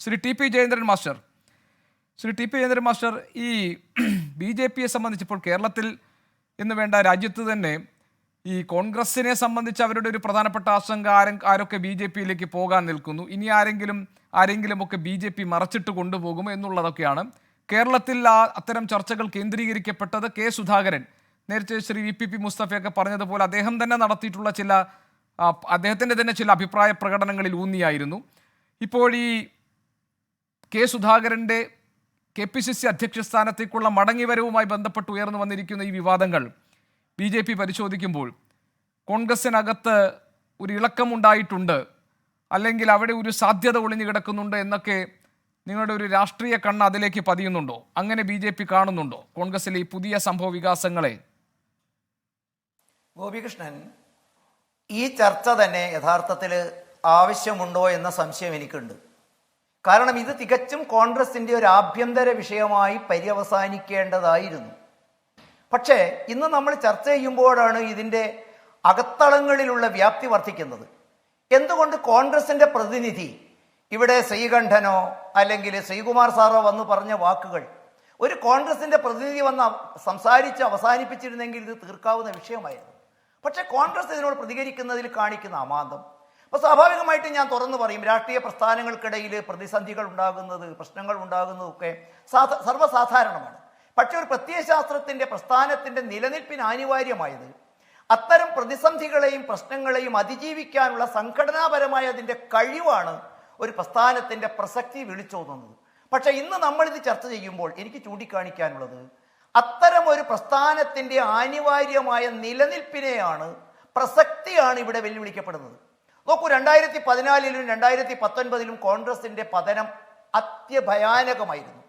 Shri T P Jayendran master, ഈ BJP-യെ സംബന്ധിച്ച് ഇപ്പോൾ കേരളത്തിൽ എന്ന് വേണ്ട രാജ്യത്ത് തന്നെ ഈ കോൺഗ്രസിനെ സംബന്ധിച്ച് അവരുടെ ഒരു പ്രധാനപ്പെട്ട ആശങ്ക ആരൊക്കെ BJP-യിലേക്ക് പോകാൻ നിൽക്കുന്നു, ഇനി ആരെങ്കിലുമൊക്കെ BJP മറച്ചിട്ട് കൊണ്ടുപോകും എന്നുള്ളതൊക്കെയാണ്. കേരളത്തിൽ അത്തരം ചർച്ചകൾ കേന്ദ്രീകരിക്കപ്പെട്ടത് കെ സുധാകരൻ, നേരത്തെ ശ്രീ VPP മുസ്തഫയൊക്കെ പറഞ്ഞതുപോലെ അദ്ദേഹം തന്നെ നടത്തിയിട്ടുള്ള അദ്ദേഹത്തിൻ്റെ തന്നെ ചില അഭിപ്രായ പ്രകടനങ്ങളിൽ ഊന്നിയായിരുന്നു. ഇപ്പോൾ ഈ കെ സുധാകരൻ്റെ KPCC അധ്യക്ഷ സ്ഥാനത്തേക്കുള്ള മടങ്ങിവരവുമായി ബന്ധപ്പെട്ട് ഉയർന്നു വന്നിരിക്കുന്ന ഈ വിവാദങ്ങൾ BJP പരിശോധിക്കുമ്പോൾ കോൺഗ്രസിനകത്ത് ഒരു ഇളക്കമുണ്ടായിട്ടുണ്ട്, അല്ലെങ്കിൽ അവിടെ ഒരു സാധ്യത ഒളിഞ്ഞു കിടക്കുന്നുണ്ട് എന്നൊക്കെ നിങ്ങളുടെ ഒരു രാഷ്ട്രീയ കണ്ണ് അതിലേക്ക് പതിയുന്നുണ്ടോ? അങ്ങനെ BJP കാണുന്നുണ്ടോ കോൺഗ്രസിലെ ഈ പുതിയ സംഭവ വികാസങ്ങളെ? ഗോപികൃഷ്ണൻ, ഈ ചർച്ച തന്നെ യഥാർത്ഥത്തിൽ ആവശ്യമുണ്ടോ എന്ന സംശയം എനിക്കുണ്ട്. കാരണം ഇത് തികച്ചും കോൺഗ്രസിന്റെ ഒരു ആഭ്യന്തര വിഷയമായി പര്യവസാനിക്കേണ്ടതായിരുന്നു. പക്ഷേ ഇന്ന് നമ്മൾ ചർച്ച ചെയ്യുമ്പോഴാണ് ഇതിൻ്റെ അകത്തളങ്ങളിലുള്ള വ്യാപ്തി വർദ്ധിക്കുന്നത്. എന്തുകൊണ്ട് കോൺഗ്രസിന്റെ പ്രതിനിധി ഇവിടെ ശ്രീകണ്ഠനോ അല്ലെങ്കിൽ ശ്രീകുമാർ സാറോ വന്ന് പറഞ്ഞ വാക്കുകൾ ഒരു കോൺഗ്രസിന്റെ പ്രതിനിധി വന്ന് സംസാരിച്ച് അവസാനിപ്പിച്ചിരുന്നെങ്കിൽ ഇത് തീർക്കാവുന്ന വിഷയമായിരുന്നു. പക്ഷെ കോൺഗ്രസ് ഇതിനോട് പ്രതികരിക്കുന്നതിൽ കാണിക്കുന്ന അമാന്തം, അപ്പോൾ സ്വാഭാവികമായിട്ട് ഞാൻ തുറന്നു പറയും, രാഷ്ട്രീയ പ്രസ്ഥാനങ്ങൾക്കിടയിൽ പ്രതിസന്ധികൾ ഉണ്ടാകുന്നത്, പ്രശ്നങ്ങൾ ഉണ്ടാകുന്നതൊക്കെ സർവ്വസാധാരണമാണ്. പക്ഷെ ഒരു പ്രത്യയശാസ്ത്രത്തിന്റെ പ്രസ്ഥാനത്തിന്റെ നിലനിൽപ്പിന് അനിവാര്യമായത് അത്തരം പ്രതിസന്ധികളെയും പ്രശ്നങ്ങളെയും അതിജീവിക്കാനുള്ള സംഘടനാപരമായ അതിൻ്റെ കഴിവാണ് ഒരു പ്രസ്ഥാനത്തിന്റെ പ്രസക്തി വിളിച്ചോതുന്നത്. പക്ഷെ ഇന്ന് നമ്മളിത് ചർച്ച ചെയ്യുമ്പോൾ എനിക്ക് ചൂണ്ടിക്കാണിക്കാനുള്ളത് അത്തരം ഒരു പ്രസ്ഥാനത്തിന്റെ അനിവാര്യമായ നിലനിൽപ്പിനെയാണ്, പ്രസക്തിയാണ് ഇവിടെ വെല്ലുവിളിക്കപ്പെടുന്നത്. നോക്കൂ, 2014-ലും 2019-ലും കോൺഗ്രസിന്റെ പതനം അത്യഭയാനകമായിരുന്നു.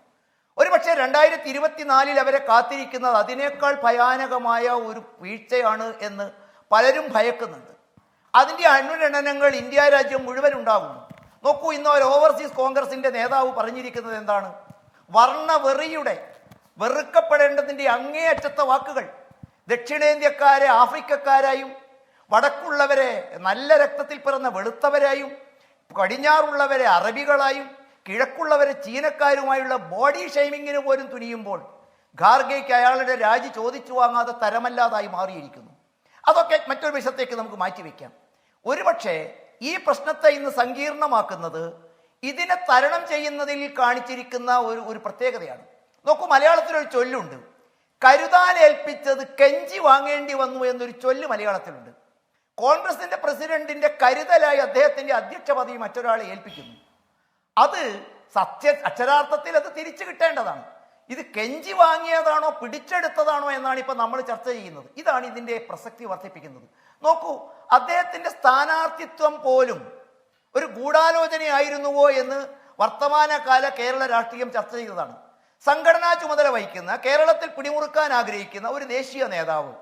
ഒരുപക്ഷെ 2024 അവരെ കാത്തിരിക്കുന്നത് അതിനേക്കാൾ ഭയാനകമായ ഒരു വീഴ്ചയാണ് എന്ന് പലരും ഭയക്കുന്നുണ്ട്. അതിൻ്റെ അനുരണനങ്ങൾ ഇന്ത്യ രാജ്യം മുഴുവൻ ഉണ്ടാകുന്നു. നോക്കൂ, ഇന്ന് ഒരു ഓവർസീസ് കോൺഗ്രസിന്റെ നേതാവ് പറഞ്ഞിരിക്കുന്നത് എന്താണ്? വർണ്ണവെറിയുടെ, വെറുക്കപ്പെടേണ്ടതിൻ്റെ അങ്ങേയറ്റത്തെ വാക്കുകൾ. ദക്ഷിണേന്ത്യക്കാരെ ആഫ്രിക്കക്കാരായും, വടക്കുള്ളവരെ നല്ല രക്തത്തിൽ പിറന്ന വെളുത്തവരായും, പടിഞ്ഞാറുള്ളവരെ അറബികളായും, കിഴക്കുള്ളവരെ ചീനക്കാരുമായുള്ള ബോഡി ഷെയ്മിങ്ങിന് പോലും തുനിയുമ്പോൾ ഖാർഗെയ്ക്ക് അയാളുടെ രാജി ചോദിച്ചു വാങ്ങാതെ തരമല്ലാതായി മാറിയിരിക്കുന്നു. അതൊക്കെ മറ്റൊരു വിഷയത്തേക്ക് നമുക്ക് മാറ്റിവെക്കാം. ഒരുപക്ഷെ ഈ പ്രശ്നത്തെ ഇന്ന് സങ്കീർണമാക്കുന്നത് ഇതിനെ തരണം ചെയ്യുന്നതിൽ കാണിച്ചിരിക്കുന്ന ഒരു പ്രത്യേകതയാണ്. നോക്കൂ, മലയാളത്തിലൊരു ചൊല്ലുണ്ട്, കരുതാനേൽപ്പിച്ചത് കെഞ്ചി വാങ്ങേണ്ടി വന്നു എന്നൊരു ചൊല്ല് മലയാളത്തിലുണ്ട്. കോൺഗ്രസിന്റെ പ്രസിഡന്റിന്റെ കരുതലായി അദ്ദേഹത്തിന്റെ അധ്യക്ഷ പദവി മറ്റൊരാളെ ഏൽപ്പിക്കുന്നു. അത് അക്ഷരാർത്ഥത്തിൽ അത് തിരിച്ചു കിട്ടേണ്ടതാണ്. ഇത് കെഞ്ചി വാങ്ങിയതാണോ പിടിച്ചെടുത്തതാണോ എന്നാണ് ഇപ്പൊ നമ്മൾ ചർച്ച ചെയ്യുന്നത്. ഇതാണ് ഇതിന്റെ പ്രസക്തി വർദ്ധിപ്പിക്കുന്നത്. നോക്കൂ, അദ്ദേഹത്തിന്റെ സ്ഥാനാർത്ഥിത്വം പോലും ഒരു ഗൂഢാലോചനയായിരുന്നുവോ എന്ന് വർത്തമാനകാല കേരള രാഷ്ട്രീയം ചർച്ച ചെയ്തതാണ്. സംഘടനാ ചുമതല വഹിക്കുന്ന, കേരളത്തിൽ പിടിമുറുക്കാൻ ആഗ്രഹിക്കുന്ന ഒരു ദേശീയ നേതാവ്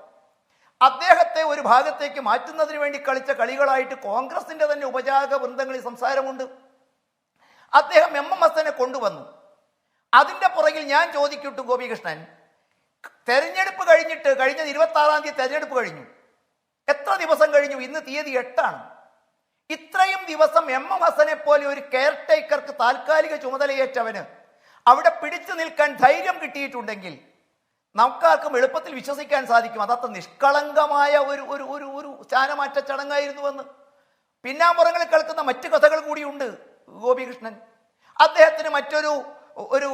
അദ്ദേഹത്തെ ഒരു ഭാഗത്തേക്ക് മാറ്റുന്നതിന് വേണ്ടി കളിച്ച കളികളായിട്ട് കോൺഗ്രസിന്റെ തന്നെ ഉപജാക വൃന്ദങ്ങളിൽ സംസാരമുണ്ട്. അദ്ദേഹം MMSനെ കൊണ്ടുവന്നു. അതിന്റെ പുറകിൽ ഞാൻ ചോദിക്കട്ടു ഗോപികൃഷ്ണൻ, തെരഞ്ഞെടുപ്പ് കഴിഞ്ഞിട്ട് കഴിഞ്ഞ 26-ാം തീയതി തെരഞ്ഞെടുപ്പ് കഴിഞ്ഞു. എത്ര ദിവസം കഴിഞ്ഞു? ഇന്ന് തീയതി 8-ആണ്. ഇത്രയും ദിവസം MMSനെ പോലെ ഒരു കെയർ ടേക്കർക്ക് താൽക്കാലിക ചുമതലയേറ്റവന് അവിടെ പിടിച്ചു നിൽക്കാൻ ധൈര്യം കിട്ടിയിട്ടുണ്ടെങ്കിൽ നമുക്കാർക്കും എളുപ്പത്തിൽ വിശ്വസിക്കാൻ സാധിക്കും അതത്ര നിഷ്കളങ്കമായ ഒരു സ്ഥാനമാറ്റ ചടങ്ങായിരുന്നുവെന്ന്. പിന്നാമ്പുറങ്ങളിൽ കേൾക്കുന്ന മറ്റു കഥകൾ കൂടിയുണ്ട് ഗോപികൃഷ്ണൻ. അദ്ദേഹത്തിന് ഒരു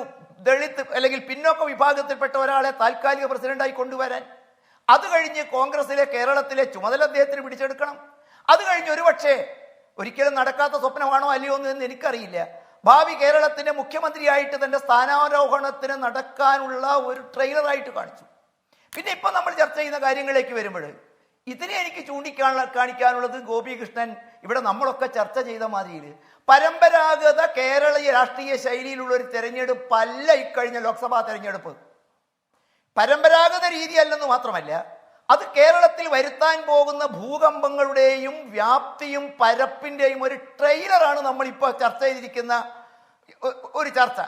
ദളിത് അല്ലെങ്കിൽ പിന്നോക്ക വിഭാഗത്തിൽപ്പെട്ട ഒരാളെ താൽക്കാലിക പ്രസിഡന്റായി കൊണ്ടുവരാൻ, അത് കഴിഞ്ഞ് കോൺഗ്രസിലെ കേരളത്തിലെ ചുമതല അദ്ദേഹത്തിന് പിടിച്ചെടുക്കണം. അത് കഴിഞ്ഞ് ഒരുപക്ഷെ ഒരിക്കലും നടക്കാത്ത സ്വപ്നമാണോ അല്ലയോ എന്ന് എനിക്കറിയില്ല, ഭാവി കേരളത്തിന്റെ മുഖ്യമന്ത്രിയായിട്ട് തന്റെ സ്ഥാനാരോഹണത്തിന് നടക്കാനുള്ള ഒരു ട്രെയിലറായിട്ട് കാണിച്ചു. പിന്നെ ഇപ്പൊ നമ്മൾ ചർച്ച ചെയ്യുന്ന കാര്യങ്ങളിലേക്ക് വരുമ്പോൾ ഇതിനെ എനിക്ക് കാണിക്കാനുള്ളത് ഗോപികൃഷ്ണൻ, ഇവിടെ നമ്മളൊക്കെ ചർച്ച ചെയ്ത മാതിരിയിൽ പരമ്പരാഗത കേരളീയ രാഷ്ട്രീയ ശൈലിയിലുള്ള ഒരു തെരഞ്ഞെടുപ്പല്ല ഇക്കഴിഞ്ഞ ലോക്സഭാ തെരഞ്ഞെടുപ്പ്. പരമ്പരാഗത രീതിയല്ലെന്ന് മാത്രമല്ല, അത് കേരളത്തിൽ വരുത്താൻ പോകുന്ന ഭൂകമ്പങ്ങളുടെയും വ്യാപ്തിയും പരപ്പിന്റെയും ഒരു ട്രെയിലറാണ് നമ്മളിപ്പോൾ ചർച്ച ചെയ്തിരിക്കുന്ന ഒരു ചർച്ച.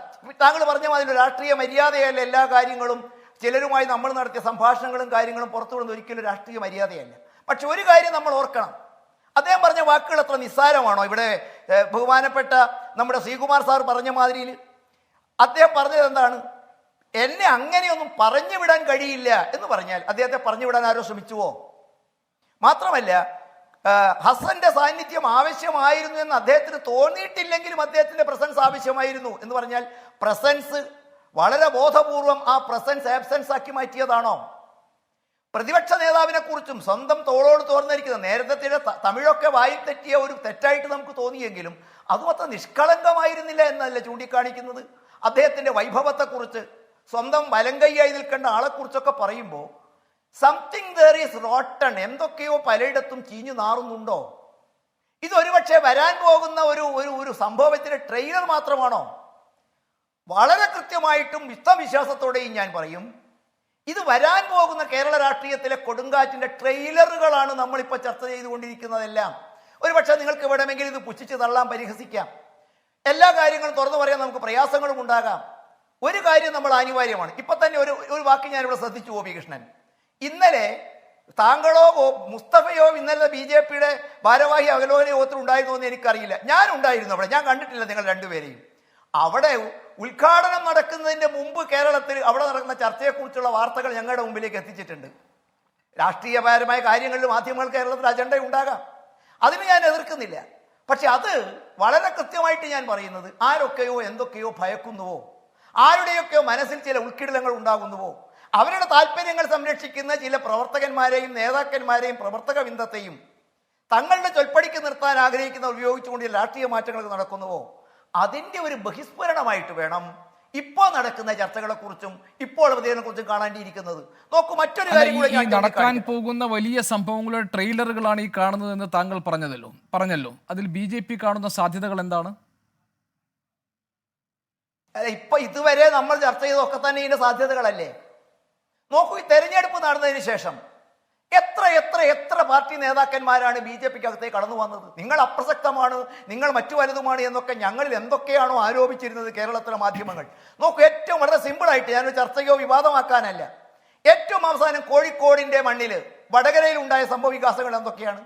താങ്കൾ പറഞ്ഞ മാതിരി രാഷ്ട്രീയ മര്യാദയല്ല എല്ലാ കാര്യങ്ങളും. ചിലരുമായി നമ്മൾ നടത്തിയ സംഭാഷണങ്ങളും കാര്യങ്ങളും പുറത്തു വിടുന്ന ഒരിക്കലും രാഷ്ട്രീയ മര്യാദയല്ല. പക്ഷെ ഒരു കാര്യം നമ്മൾ ഓർക്കണം, അദ്ദേഹം പറഞ്ഞ വാക്കുകൾ അത്ര നിസ്സാരമാണോ? ഇവിടെ ബഹുമാനപ്പെട്ട നമ്മുടെ ശ്രീകുമാർ സാർ പറഞ്ഞ മാതിരിയിൽ അദ്ദേഹം പറഞ്ഞത് എന്താണ്? എന്നെ അങ്ങനെയൊന്നും പറഞ്ഞു വിടാൻ കഴിയില്ല എന്ന് പറഞ്ഞാൽ അദ്ദേഹത്തെ പറഞ്ഞു വിടാൻ ആരോ ശ്രമിച്ചുവോ? മാത്രമല്ല, ഹസന്റെ സാന്നിധ്യം ആവശ്യമായിരുന്നു എന്ന് അദ്ദേഹത്തിന് തോന്നിയിട്ടില്ലെങ്കിലും അദ്ദേഹത്തിന്റെ പ്രസൻസ് ആവശ്യമായിരുന്നു എന്ന് പറഞ്ഞാൽ പ്രസൻസ് വളരെ ബോധപൂർവം ആ പ്രസൻസ് ആബ്സെൻസ് ആക്കി മാറ്റിയതാണോ? പ്രതിപക്ഷ നേതാവിനെ കുറിച്ചും സ്വന്തം തോളോട് തോർന്നിരിക്കുന്ന നേരത്തെ തമിഴൊക്കെ വായിൽ തെറ്റിയ ഒരു തെറ്റായിട്ട് നമുക്ക് തോന്നിയെങ്കിലും അതും അത്ര നിഷ്കളങ്കമായിരുന്നില്ല എന്നല്ല ചൂണ്ടിക്കാണിക്കുന്നത്. അദ്ദേഹത്തിന്റെ വൈഭവത്തെക്കുറിച്ച്, സ്വന്തം വലങ്കയ്യായി നിൽക്കേണ്ട ആളെക്കുറിച്ചൊക്കെ പറയുമ്പോൾ സംതിങ് ദർ ഈസ് റോട്ടൺ, എന്തൊക്കെയോ പലയിടത്തും ചീഞ്ഞു നാറുന്നുണ്ടോ? ഇത് ഒരുപക്ഷെ വരാൻ പോകുന്ന ഒരു സംഭവത്തിന്റെ ട്രെയിലർ മാത്രമാണോ? വളരെ കൃത്യമായിട്ടും വിശ്വാസത്തോടെയും ഞാൻ പറയും, ഇത് വരാൻ പോകുന്ന കേരള രാഷ്ട്രീയത്തിലെ കൊടുങ്കാറ്റിന്റെ ട്രെയിലറുകളാണ് നമ്മളിപ്പോൾ ചർച്ച ചെയ്തുകൊണ്ടിരിക്കുന്നതെല്ലാം. ഒരുപക്ഷെ നിങ്ങൾക്ക് വേണമെങ്കിൽ ഇത് പുച്ഛിച്ച് തള്ളാൻ, പരിഹസിക്കാം. എല്ലാ കാര്യങ്ങളും തുറന്നു പറയാൻ നമുക്ക് പ്രയാസങ്ങളും ഉണ്ടാകാം. ഒരു കാര്യം നമ്മൾ അനിവാര്യമാണ്. ഇപ്പൊ തന്നെ ഒരു വാക്ക് ഞാനിവിടെ ശ്രദ്ധിച്ചു. ഗോപി കൃഷ്ണൻ, ഇന്നലെ താങ്കളോ മുസ്തഫയോ ഇന്നലെ BJP-യുടെ ഭാരവാഹി അവലോകന യോഗത്തിൽ ഉണ്ടായിരുന്നു എന്ന് എനിക്കറിയില്ല. ഞാൻ ഉണ്ടായിരുന്നു അവിടെ, ഞാൻ കണ്ടിട്ടില്ല നിങ്ങൾ രണ്ടുപേരെയും. അവിടെ ഉദ്ഘാടനം നടക്കുന്നതിന്റെ മുമ്പ് കേരളത്തിൽ അവിടെ നടക്കുന്ന ചർച്ചയെക്കുറിച്ചുള്ള വാർത്തകൾ ഞങ്ങളുടെ മുമ്പിലേക്ക് എത്തിച്ചിട്ടുണ്ട്. രാഷ്ട്രീയപരമായ കാര്യങ്ങളിൽ മാധ്യമങ്ങൾ കേരളത്തിൽ അജണ്ട ഉണ്ടാകാം, അതിന് ഞാൻ എതിർക്കുന്നില്ല. പക്ഷെ അത് വളരെ കൃത്യമായിട്ട് ഞാൻ പറയുന്നത്, ആരൊക്കെയോ എന്തൊക്കെയോ ഭയക്കുന്നുവോ, ആരുടെയൊക്കെയോ മനസ്സിൽ ചില ഉൾക്കിടലങ്ങൾ ഉണ്ടാകുന്നുവോ, അവരുടെ താല്പര്യങ്ങൾ സംരക്ഷിക്കുന്ന ചില പ്രവർത്തകന്മാരെയും നേതാക്കന്മാരെയും പ്രവർത്തക വൃന്ദത്തെയും തങ്ങളുടെ ചൊൽപ്പടിക്ക് നിർത്താൻ ആഗ്രഹിക്കുന്നവർ ഉപയോഗിച്ചുകൊണ്ട് രാഷ്ട്രീയ മാറ്റങ്ങൾ നടക്കുന്നുവോ, അതിന്റെ ഒരു ബഹിസ്ഫുരണമായിട്ട് വേണം ഇപ്പോൾ നടക്കുന്ന ചർച്ചകളെ കുറിച്ചും ഇപ്പോൾ അവതരണെ കുറിച്ചും കാണേണ്ടിയിരിക്കുന്നത്. നോക്കൂ, മറ്റൊരു കാര്യം കൂടെ ഞാൻ നടക്കാൻ പോകുന്ന വലിയ സംഭവങ്ങളുടെ ട്രെയിലറുകളാണ് ഈ കാണുന്നതെന്ന് താങ്കൾ പറഞ്ഞല്ലോ. അതിൽ BJP കാണുന്ന സാധ്യതകൾ എന്താണ്? ഇപ്പൊ ഇതുവരെ നമ്മൾ ചർച്ച ചെയ്തൊക്കെ തന്നെ ഇതിന്റെ സാധ്യതകളല്ലേ. നോക്കൂ, ഈ തെരഞ്ഞെടുപ്പ് നടന്നതിന് ശേഷം എത്ര എത്ര എത്ര പാർട്ടി നേതാക്കന്മാരാണ് BJP-ക്കകത്തേക്ക് കടന്നു വന്നത്. നിങ്ങൾ അപ്രസക്തമാണ്, നിങ്ങൾ മറ്റു വലുതുമാണ് എന്നൊക്കെ ഞങ്ങളിൽ എന്തൊക്കെയാണോ ആരോപിച്ചിരുന്നത് കേരളത്തിലെ മാധ്യമങ്ങൾ. നോക്കൂ, ഏറ്റവും വളരെ സിമ്പിളായിട്ട്, ഞാനൊരു ചർച്ചയോ വിവാദമാക്കാനല്ല, ഏറ്റവും അവസാനം കോഴിക്കോടിന്റെ മണ്ണിൽ വടകരയിൽ ഉണ്ടായ സംഭവ വികാസങ്ങൾ എന്തൊക്കെയാണ്?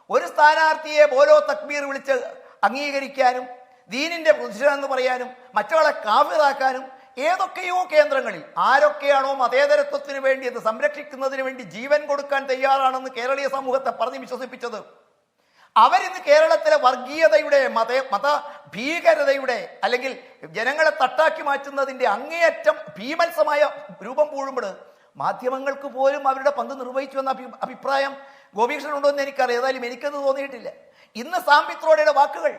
ഒരു സ്ഥാനാർത്ഥിയെ ബോലോ തക്ബീർ വിളിച്ച് അംഗീകരിക്കാനും ദീനിന്റെ പ്രതിഷേധം എന്ന് പറയാനും മറ്റൊരാളെ കാഫിറാക്കാനും ഏതൊക്കെയോ കേന്ദ്രങ്ങളിൽ ആരൊക്കെയാണോ മതേതരത്വത്തിന് വേണ്ടി, അത് സംരക്ഷിക്കുന്നതിന് വേണ്ടി ജീവൻ കൊടുക്കാൻ തയ്യാറാണെന്ന് കേരളീയ സമൂഹത്തെ പറഞ്ഞ് വിശ്വസിപ്പിച്ചത്, അവരിന്ന് കേരളത്തിലെ വർഗീയതയുടെ മത ഭീകരതയുടെ അല്ലെങ്കിൽ ജനങ്ങളെ തട്ടാക്കി മാറ്റുന്നതിന്റെ അങ്ങേയറ്റം ഭീമത്സമായ രൂപം പൂഴുമ്പോൾ മാധ്യമങ്ങൾക്ക് പോലും അവരുടെ പങ്ക് നിർവഹിച്ചു എന്ന അഭിപ്രായം ഗോപികൃഷ്ണൻ ഉണ്ടോ എന്ന് എനിക്കറിയാം. ഏതായാലും എനിക്കത് തോന്നിയിട്ടില്ല. ഇന്ന് സാംപിത്രോടയുടെ വാക്കുകൾ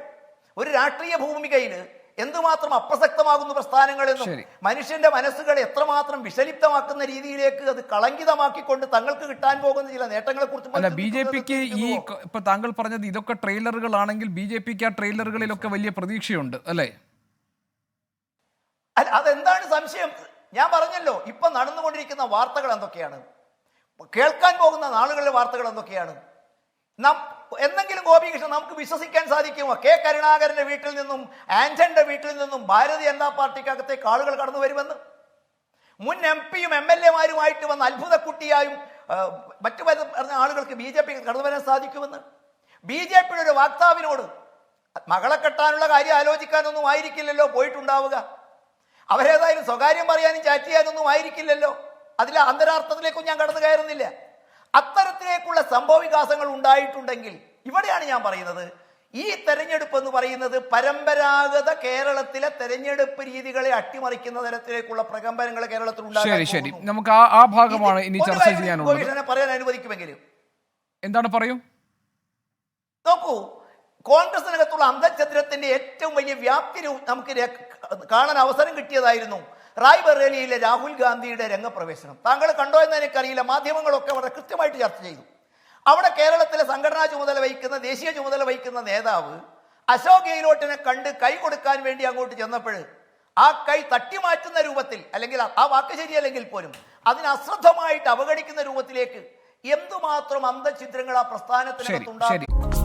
ഒരു രാഷ്ട്രീയ ഭൂമികയിൽ എന്തുമാത്രം അപ്രസക്തമാകുന്ന പ്രസ്ഥാനങ്ങളെന്നും മനുഷ്യന്റെ മനസ്സുകളെ എത്രമാത്രം വിഷലിപ്തമാക്കുന്ന രീതിയിലേക്ക് അത് കളങ്കിതമാക്കിക്കൊണ്ട് തങ്ങൾക്ക് കിട്ടാൻ പോകുന്ന ചില നേട്ടങ്ങളെ കുറിച്ച് BJP-ക്ക് ഈ ഇപ്പൊ താങ്കൾ പറഞ്ഞത് ഇതൊക്കെ ട്രെയിലറുകളാണെങ്കിൽ BJP-ക്ക് ആ ട്രെയിലറുകളിലൊക്കെ വലിയ പ്രതീക്ഷയുണ്ട് അല്ലേ? അതെന്താണ് സംശയം? ഞാൻ പറഞ്ഞല്ലോ, ഇപ്പൊ നടന്നുകൊണ്ടിരിക്കുന്ന വാർത്തകൾ എന്തൊക്കെയാണ്, കേൾക്കാൻ പോകുന്ന നാളുകളിലെ വാർത്തകൾ എന്തൊക്കെയാണ്. എന്തെങ്കിലും ഗോപികൃഷ്ണൻ നമുക്ക് വിശ്വസിക്കാൻ സാധിക്കുമോ? കെ കരുണാകരന്റെ വീട്ടിൽ നിന്നും ആന്റണിന്റെ വീട്ടിൽ നിന്നും ഭാരതീയ ജനതാ പാർട്ടിക്കകത്തേക്ക് ആളുകൾ കടന്നു വരുമെന്ന്? മുൻ MP-യും MLA-മാരുമായിട്ട് വന്ന അത്ഭുതക്കുട്ടിയായും മറ്റു പറഞ്ഞ ആളുകൾക്ക് BJP കടന്നു വരാൻ സാധിക്കുമെന്ന്? BJP-യുടെ ഒരു വക്താവിനോട് മകളെ കെട്ടാനുള്ള കാര്യം ആലോചിക്കാനൊന്നും ആയിരിക്കില്ലല്ലോ പോയിട്ടുണ്ടാവുക. അവരേതായാലും സ്വകാര്യം പറയാനും ചാറ്റ് ചെയ്യാനൊന്നും ആയിരിക്കില്ലല്ലോ. അതിലെ അന്തരാർത്ഥത്തിലേക്കും ഞാൻ കടന്നു കയറുന്നില്ല. അത്തരത്തിലേക്കുള്ള സംഭവ വികാസങ്ങൾ ഉണ്ടായിട്ടുണ്ടെങ്കിൽ ഇവിടെയാണ് ഞാൻ പറയുന്നത്, ഈ തെരഞ്ഞെടുപ്പ് എന്ന് പറയുന്നത് പരമ്പരാഗത കേരളത്തിലെ തെരഞ്ഞെടുപ്പ് രീതികളെ അട്ടിമറിക്കുന്ന തരത്തിലേക്കുള്ള പ്രകമ്പനങ്ങൾ കേരളത്തിൽ ഉണ്ടാകും. നമുക്ക് ആ ഭാഗമാണ് ഇനി ചർച്ച ചെയ്യാനുള്ളത്. പറയാൻ അനുവദിക്കുമെങ്കിലും എന്താണ് പറയൂ. നോക്കൂ, കോൺഗ്രസിനകത്തുള്ള അന്തഃഛിദ്രത്തിന്റെ ഏറ്റവും വലിയ വ്യാപ്തി നമുക്ക് കാണാൻ അവസരം കിട്ടിയതായിരുന്നു റായ്ബറേലിയിലെ രാഹുൽ ഗാന്ധിയുടെ രംഗപ്രവേശനം. താങ്കൾ കണ്ടോ എന്ന് എനിക്കറിയില്ല. മാധ്യമങ്ങളൊക്കെ വളരെ കൃത്യമായിട്ട് ചർച്ച ചെയ്തു. അവിടെ കേരളത്തിലെ സംഘടനാ ചുമതല വഹിക്കുന്ന, ദേശീയ ചുമതല വഹിക്കുന്ന നേതാവ് അശോക് ഗെഹ്ലോട്ടിനെ കണ്ട് കൈ കൊടുക്കാൻ വേണ്ടി അങ്ങോട്ട് ചെന്നപ്പോൾ ആ കൈ തട്ടിമാറ്റുന്ന രൂപത്തിൽ, അല്ലെങ്കിൽ ആ വാക്ക് ശരിയല്ലെങ്കിൽ പോലും അതിന് അശ്രദ്ധമായിട്ട് അവഗണിക്കുന്ന രൂപത്തിലേക്ക് എന്തുമാത്രം അന്തഃഛിദ്രങ്ങൾ ആ പ്രസ്ഥാനത്തിനകത്തുണ്ടാകും.